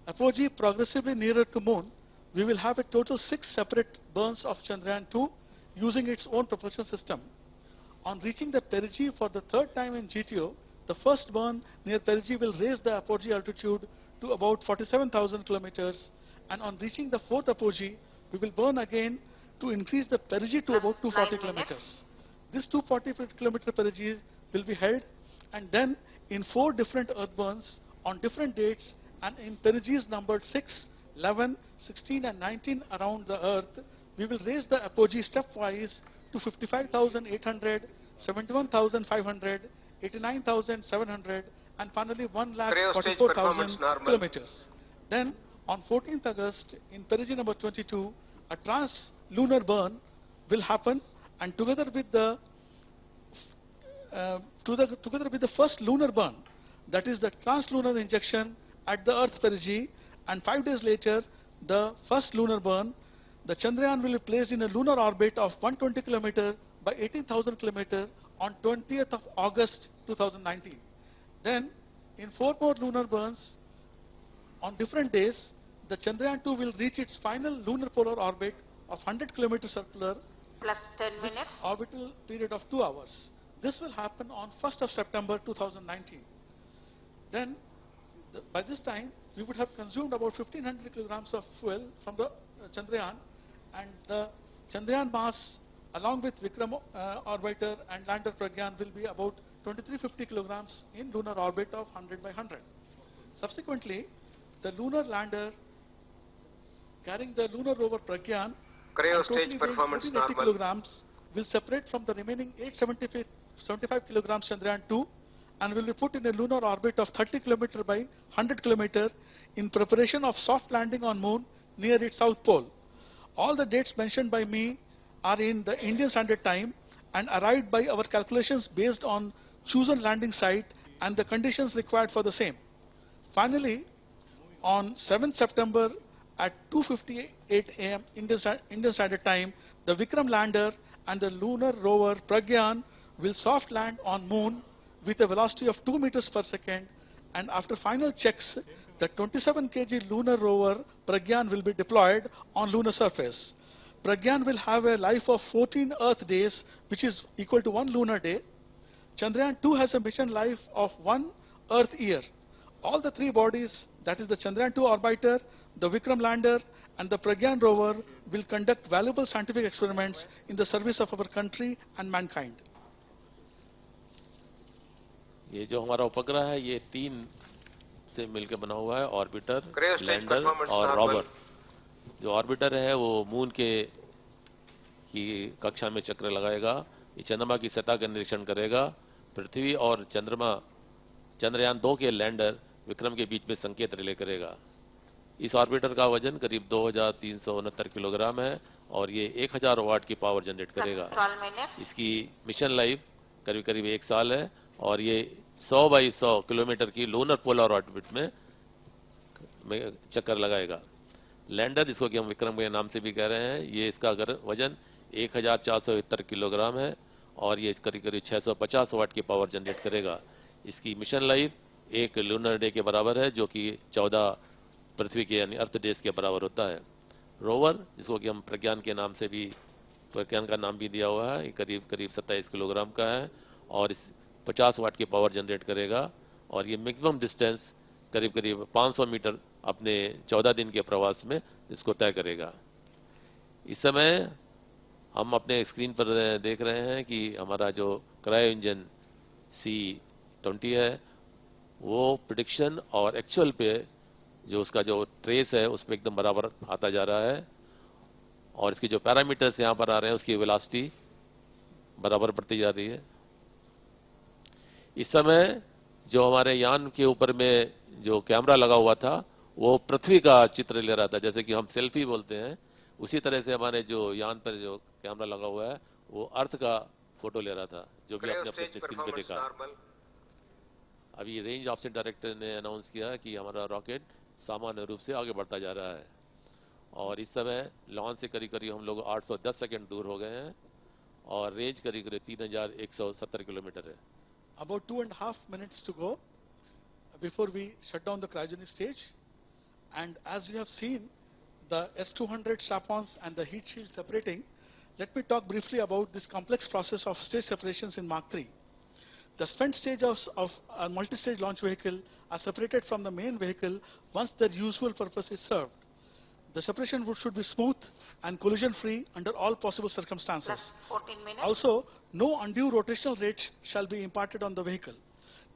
apogee progressively nearer to moon, we will have a total 6 separate burns of Chandrayaan 2 using its own propulsion system. On reaching the perigee for the third time in GTO, the first burn near perigee will raise the apogee altitude to about 47,000 kilometers, and on reaching the fourth apogee, we will burn again to increase the perigee to about 240 kilometers. This 240 kilometer perigee will be held, and then in 4 different earth burns on different dates and in perigees numbered 6, 11, 16 and 19 around the Earth, we will raise the apogee stepwise to 55,800, 71,500, 89,700 and finally 1,44,000 kilometers. Then on 14th August in perigee number 22, a trans-lunar burn will happen, and together with the first lunar burn, that is the trans-lunar injection at the Earth perigee, and 5 days later the first lunar burn, the Chandrayaan will be placed in a lunar orbit of 120 km by 18,000 km on 20th of August 2019. Then in 4 more lunar burns on different days, the Chandrayaan 2 will reach its final lunar polar orbit of 100 km circular plus 10 minutes orbital period of 2 hours. This will happen on 1st of September 2019. Then by this time we would have consumed about 1500 kilograms of fuel from the Chandrayaan, and the Chandrayaan mass along with Vikram orbiter and lander Pragyan will be about 2350 kilograms in lunar orbit of 100 by 100. Subsequently, the lunar lander carrying the lunar rover Pragyan stage performance 1480 kilograms will separate from the remaining 875 kilograms Chandrayaan 2 and will be put in a lunar orbit of 30 km by 100 km in preparation of soft landing on Moon near its south pole. All the dates mentioned by me are in the Indian Standard Time and arrived by our calculations based on chosen landing site and the conditions required for the same. Finally, on 7th September at 2:58 AM Indian Standard Time, the Vikram lander and the lunar rover Pragyan will soft land on Moon with a velocity of 2 meters per second, and after final checks, the 27 kg lunar rover Pragyan will be deployed on lunar surface. Pragyan will have a life of 14 Earth days, which is equal to 1 lunar day. Chandrayaan 2 has a mission life of 1 Earth year. All the 3 bodies, that is the Chandrayaan 2 orbiter, the Vikram lander and the Pragyan rover, will conduct valuable scientific experiments in the service of our country and mankind. ये जो हमारा उपग्रह है ये 3 से मिलकर बना हुआ है, ऑर्बिटर, लैंडर और रोवर। जो ऑर्बिटर है वो मून की कक्षा में चक्र लगाएगा, ये चंद्रमा की सतह का निरीक्षण करेगा, पृथ्वी और चंद्रयान 2 के लैंडर विक्रम के बीच में संकेत रिले करेगा। इस ऑर्बिटर का वजन करीब 2369 किलोग्राम है और ये 1000 वाट की पावर जनरेट करेगा। इसकी मिशन लाइफ करीब करीब 1 साल है और ये 100 बाई 100 किलोमीटर की लूनर पोलर ऑर्बिट में चक्कर लगाएगा। लैंडर, जिसको कि हम विक्रम के नाम से भी कह रहे हैं, ये इसका वजन 1470 किलोग्राम है और ये करीब करीब 650 वाट की पावर जनरेट करेगा। इसकी मिशन लाइफ 1 लूनर डे के बराबर है, जो कि 14 पृथ्वी के यानी अर्थ डेज के बराबर होता है। रोवर, जिसको कि हम प्रज्ञान के नाम से भी, प्रज्ञान का नाम भी दिया हुआ है, करीब करीब 27 किलोग्राम का है और 50 वाट की पावर जनरेट करेगा और ये मैक्सिमम डिस्टेंस करीब करीब 500 मीटर अपने 14 दिन के प्रवास में इसको तय करेगा। इस समय हम अपने स्क्रीन पर देख रहे हैं कि हमारा जो क्रायो इंजन C20 है वो प्रेडिक्शन और एक्चुअल पे जो उसका जो ट्रेस है उस पर एकदम बराबर आता जा रहा है और इसकी जो पैरामीटर्स यहाँ पर आ रहे हैं उसकी वेलोसिटी बराबर बढ़ती जा रही है। इस समय जो हमारे यान के ऊपर में जो कैमरा लगा हुआ था वो पृथ्वी का चित्र ले रहा था, जैसे कि हम सेल्फी बोलते हैं, उसी तरह से हमारे जो यान पर जो कैमरा लगा हुआ है वो अर्थ का फोटो ले रहा था, जो भी आपने अपने स्क्रीन पे देखा। अभी रेंज ऑप्शन डायरेक्टर ने अनाउंस किया कि हमारा रॉकेट सामान्य रूप से आगे बढ़ता जा रहा है और इस समय लॉन्च से करीब करीब हम लोग 810 सेकंड दूर हो गए हैं और रेंज करीब करीब 3170 किलोमीटर है। About 2.5 minutes to go before we shut down the cryogenic stage, and as you have seen the S200 strap-ons and the heat shield separating, let me talk briefly about this complex process of stage separations in Mark III. The spent stage of a multi-stage launch vehicle are separated from the main vehicle once their usual purpose is served. The separation should be smooth and collision-free under all possible circumstances. 14 minutes. Also, no undue rotational rate shall be imparted on the vehicle.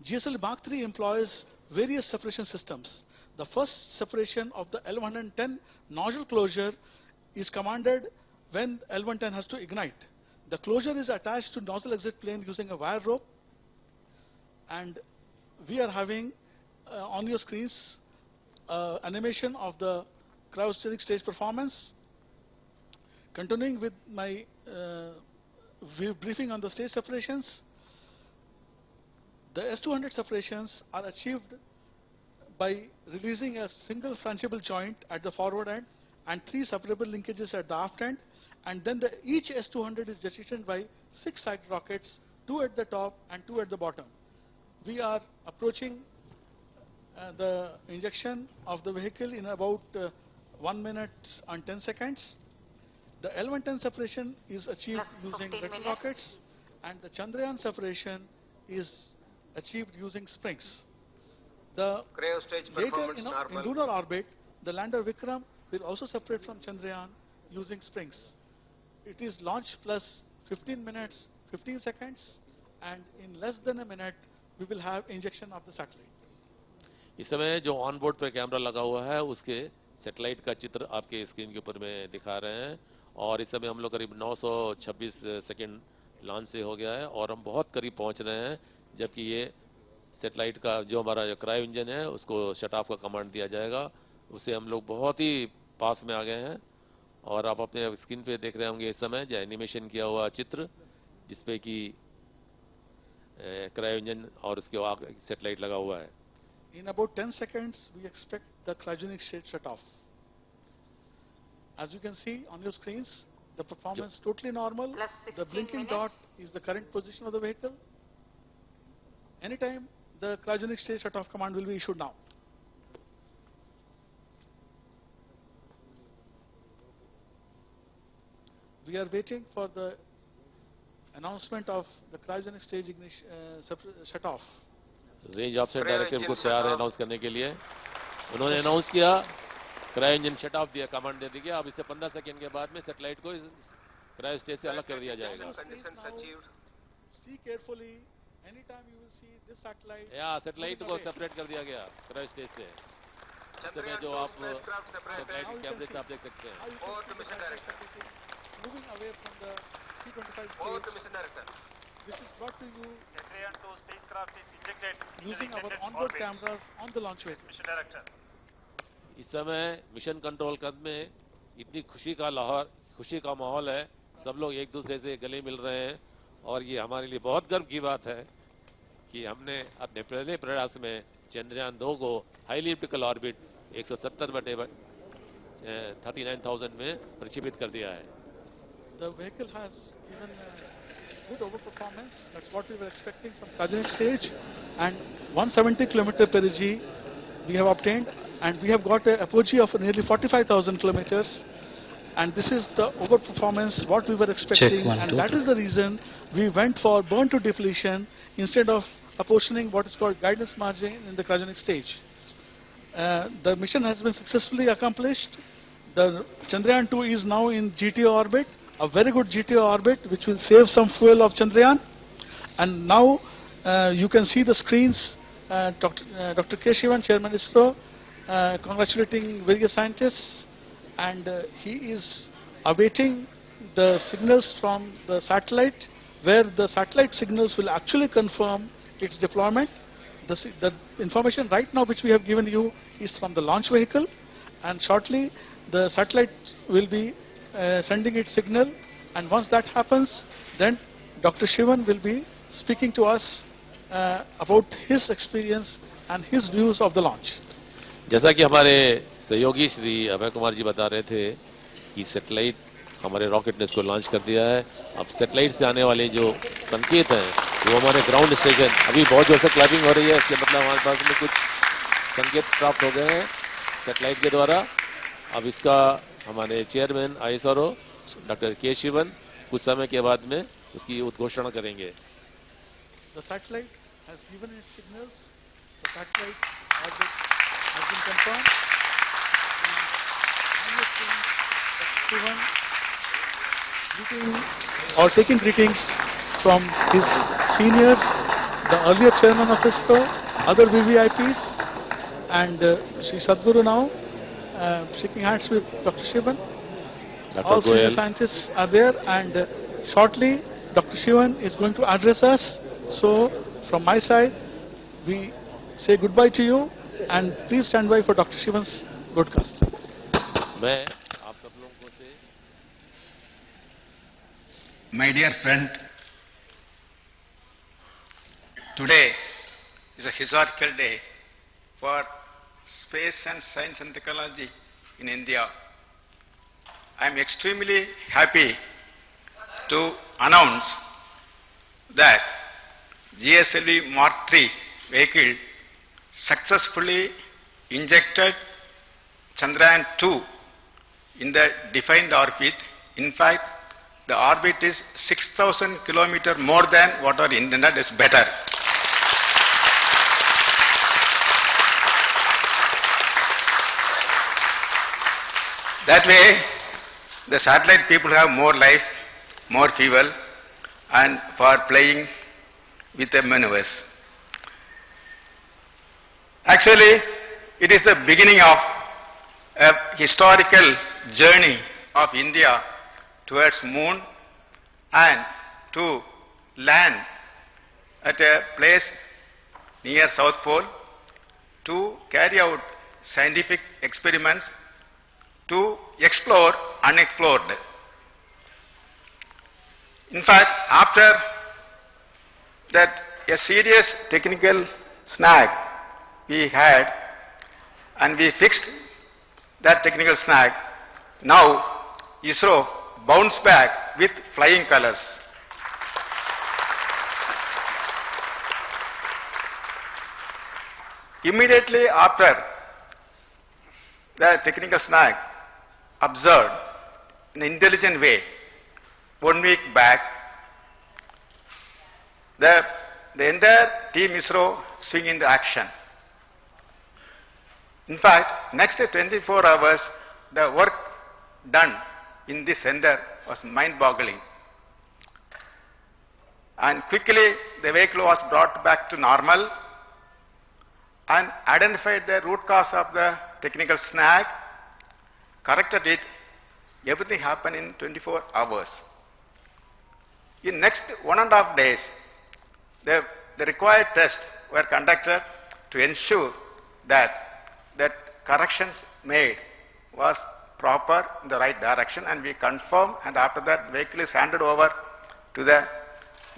GSL Mark III employs various separation systems. The first separation of the L110 nozzle closure is commanded when L110 has to ignite. The closure is attached to nozzle exit plane using a wire rope, and we are having on your screens animation of the cryogenic stage performance. Continuing with my briefing on the stage separations, the S200 separations are achieved by releasing a single frangible joint at the forward end and 3 separable linkages at the aft end, and then each S200 is jettisoned by 6 side rockets, 2 at the top and 2 at the bottom. We are approaching the injection of the vehicle in about 1 minute and 10 seconds. The L110 separation is achieved using retro rockets, and the Chandrayaan separation is achieved using springs. The later in lunar orbit, the lander Vikram will also separate from Chandrayaan using springs. It is launch plus 15 minutes, 15 seconds, and in less than a minute, we will have injection of the satellite. इस समय जो on board पे camera लगा हुआ है उसके satellite का चित्र आपके स्क्रीन के ऊपर में दिखा रहे हैं, और इस समय हम लोग करीब 926 सेकंड लॉन्च से हो गया है और हम बहुत करीब पहुंच रहे हैं, जबकि ये सैटेलाइट का जो हमारा जो क्रायो इंजन है उसको शट ऑफ का कमांड दिया जाएगा, उससे हम लोग बहुत ही पास में आ गए हैं। और आप अपने स्क्रीन पे देख रहे होंगे इस समय जो एनिमेशन किया हुआ चित्र, जिसपे कि क्रायो इंजन और उसके आगे सैटेलाइट लगा हुआ है। In about 10 seconds, we expect the cryogenic state shut off. As you can see on your screens, the performance totally normal. The blinking dot is the current position of the vehicle. Anytime the cryogenic state shut off command will be issued now. We are waiting for the announcement of the cryogenic stage ignition shut off. Range offset directive को तैयार है announce करने के लिए। उन्होंने announce किया, cryo engine shut off दिया, command दे दी गया। अब इससे 15 सेकंड के बाद में सैटेलाइट को क्रायो स्टेज से अलग कर दिया जाएगा। See carefully. Anytime you will see this satellite. या सैटेलाइट को सेपरेट कर दिया गया क्रायो स्टेज से। इस समय जो आप सैटेलाइट कैमरे से आप देख सकते हैं। Moving away from the C-25 stage. This is brought to you Chandrayaan 2 spacecraft is injected using our onboard cameras on the launch vehicle. Mission Director. इस समय मिशन कंट्रोल कद में इतनी खुशी का माहौल है, सब लोग एक दूसरे से गले मिल रहे हैं, और ये हमारे लिए बहुत गर्व की बात है कि हमने अपने पहले प्रयास में चंद्रयान 2 को हाईली एलिप्टिकल ऑर्बिट 170/39,000 में प्रक्षेपित कर दिया है। The vehicle has given good over performance. That's what we were expecting from cryogenic stage, and 170 km perigee we have obtained, and we have got an apogee of nearly 45,000 kilometers, and this is the over performance what we were expecting, and that is the reason we went for burn to depletion instead of apportioning what is called guidance margin in the cryogenic stage. The mission has been successfully accomplished. The Chandrayaan 2 is now in GTO orbit, a very good GTO orbit which will save some fuel of Chandrayaan. And now you can see the screens, Dr. K. Shivan, Chairman ISRO, congratulating various scientists, and he is awaiting the signals from the satellite, where the satellite signals will actually confirm its deployment. The information right now which we have given you is from the launch vehicle, and shortly the satellite will be sending its signal, and once that happens, then Dr. Shivan will be speaking to us about his experience and his views of the launch. जैसा कि हमारे सहयोगी श्री अभय कुमार जी बता रहे थे कि satellite हमारे rocket ने इसको लॉन्च कर दिया है। अब सैटेलाइट से आने वाले जो संकेत हैं वो हमारे ग्राउंड स्टेशन, अभी बहुत जोर से क्लैपिंग हो रही है, इसके मतलब हमारे पास में कुछ संकेत प्राप्त हो गए हैं सैटेलाइट के द्वारा। अब इसका हमारे चेयरमैन ISRO डॉक्टर के शिवन कुछ समय के बाद में उसकी उद्घोषणा करेंगे। The satellite has given its signals. The satellite orbit has been confirmed. Shivan taking greetings from his seniors, the earlier chairman of ISRO, other VVIPs, and Sri Sadguru now shaking hands with Dr. Shivan. All senior scientists are there, and shortly Dr. Shivan is going to address us. So from my side, we say goodbye to you, and please stand by for Dr. Shivan's broadcast. My dear friend, today is a historical day for space and science and technology in India. I am extremely happy to announce that GSLV Mark III vehicle successfully injected Chandrayaan 2 in the defined orbit. In fact, the orbit is 6,000 kilometers more than what our internet is better. That way, the satellite people have more life, more fuel, and for playing with the maneuvers. Actually, it is the beginning of a historical journey of India towards moon and to land at a place near South Pole to carry out scientific experiments to explore unexplored. In fact, after that a serious technical snag we had, and we fixed that technical snag, now ISRO bounced back with flying colors. Immediately after the technical snag observed in an intelligent way, 1 week back, the entire team ISRO swing into action. In fact, next 24 hours, the work done in this center was mind-boggling. And quickly, the vehicle was brought back to normal and identified the root cause of the technical snag, corrected it. Everything happened in 24 hours. In next 1.5 days, the required tests were conducted to ensure that corrections made was proper in the right direction, and we confirm, and after that the vehicle is handed over to the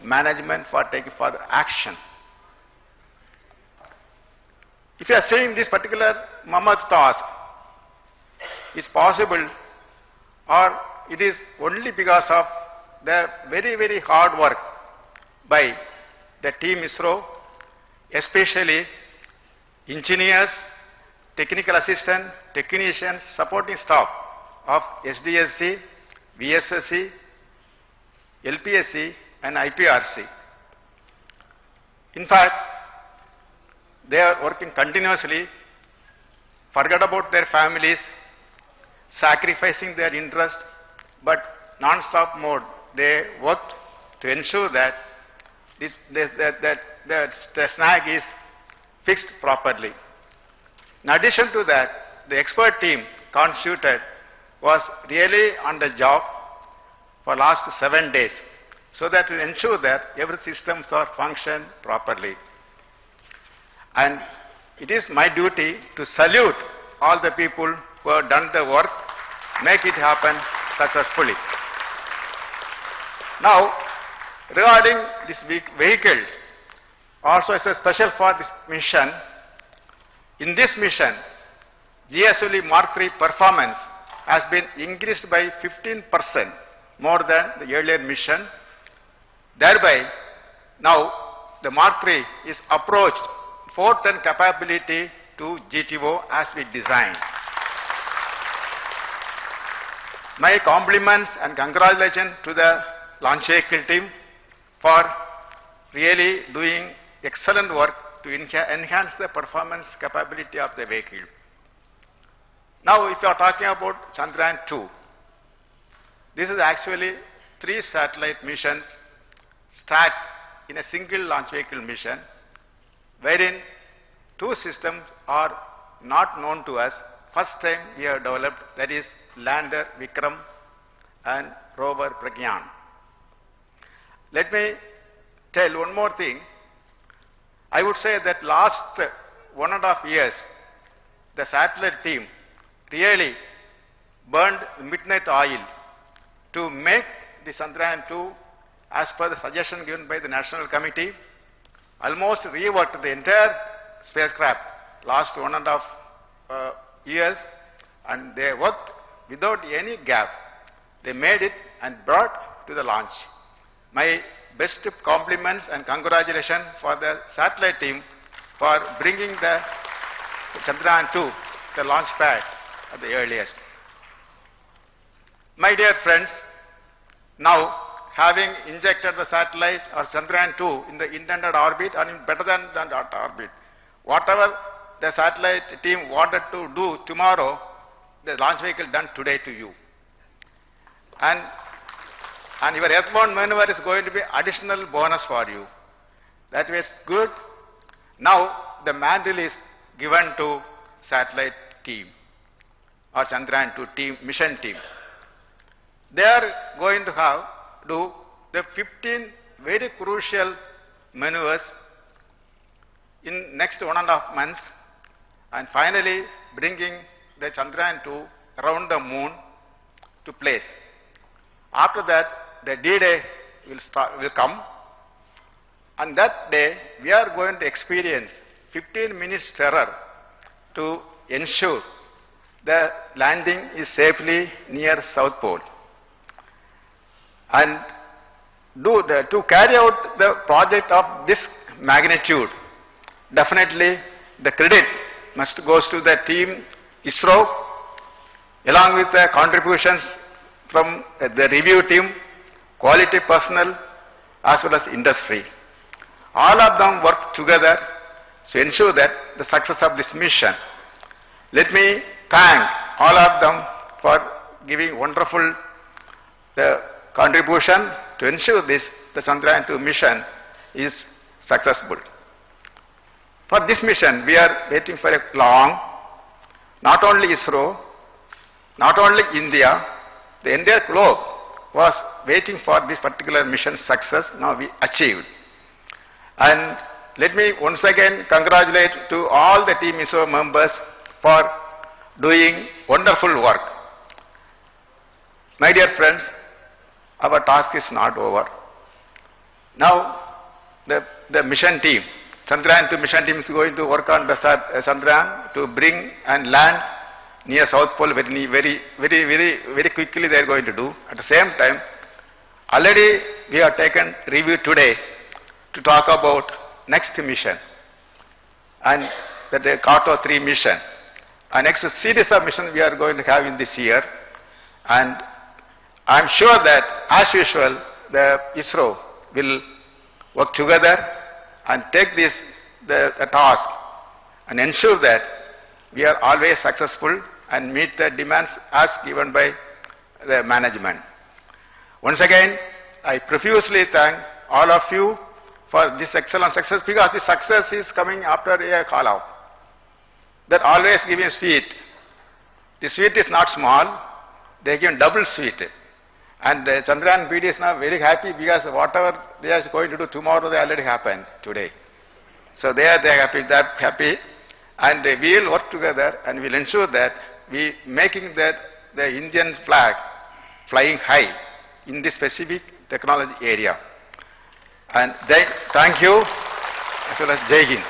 management for taking further action. If you are saying this particular mammoth task is possible, or it is only because of the very, very hard work by the team ISRO, especially engineers, technical assistant, technicians, supporting staff of SDSC, VSSC, LPSC and IPRC. In fact, they are working continuously, forget about their families, sacrificing their interest, but non-stop mode. They worked to ensure that the snag is fixed properly. In addition to that, the expert team constituted was really on the job for last 7 days, so that to ensure that every systems are function properly. And it is my duty to salute all the people who have done the work, make it happen successfully. Now, regarding this vehicle, also as a special for this mission, in this mission, GSLV Mark III performance has been increased by 15% more than the earlier mission. Thereby, now the Mark III is approached 4-ton capability to GTO as we designed. My compliments and congratulations to the launch vehicle team for really doing excellent work to enhance the performance capability of the vehicle. Now, if you are talking about Chandrayaan 2, this is actually 3 satellite missions stacked in a single launch vehicle mission, wherein 2 systems are not known to us. First time we have developed, that is lander Vikram and rover Pragyan. Let me tell one more thing. I would say that last 1.5 years, the satellite team really burned midnight oil to make the Chandrayaan 2 as per the suggestion given by the National Committee. Almost reworked the entire spacecraft last 1.5 years, and they worked without any gap. They made it and brought to the launch. My best compliments and congratulations for the satellite team for bringing the Chandrayaan 2 to the launch pad at the earliest. My dear friends, now having injected the satellite or Chandrayaan 2 in the intended orbit and in better than that orbit, whatever the satellite team wanted to do tomorrow, the launch vehicle done today to you. And your earthbound maneuver is going to be additional bonus for you. That was good. Now the mantle is given to satellite team or Chandrayaan 2 team, mission team. They are going to do the 15 very crucial maneuvers in next 1.5 months, and finally bringing the Chandrayaan 2 around the moon to place. After that, the D-Day will come, and that day we are going to experience 15 minutes terror to ensure the landing is safely near South Pole. And to carry out the project of this magnitude, definitely the credit must go to the team ISRO, along with the contributions from the review team, quality personnel, as well as industry. All of them work together to ensure that the success of this mission. Let me thank all of them for giving wonderful contribution to ensure the Chandrayaan 2 mission is successful. For this mission, we are waiting for a long, not only ISRO, not only India, the entire globe was waiting for this particular mission success. Now we achieved. And let me once again congratulate to all the team ISRO members for doing wonderful work. My dear friends, our task is not over. Now the mission team, Chandrayaan 2 mission team is going to work on the Chandrayaan to bring and land near South Pole very quickly they are going to do. At the same time, already we have taken review today to talk about next mission, and that the Kato 3 mission. A next series of missions we are going to have in this year, and I am sure that as usual the ISRO will work together and take the task and ensure that we are always successful and meet the demands as given by the management. Once again, I profusely thank all of you for this excellent success, because the success is coming after a call out. That always giving sweet. The sweet is not small, they give double sweet. And the Chandrayaan PD is now very happy, because whatever they are going to do tomorrow, they already happened today. So they are happy, and we will work together and we will ensure that we making the Indian flag flying high in this specific technology area. And thank you, as well as Jai Hind.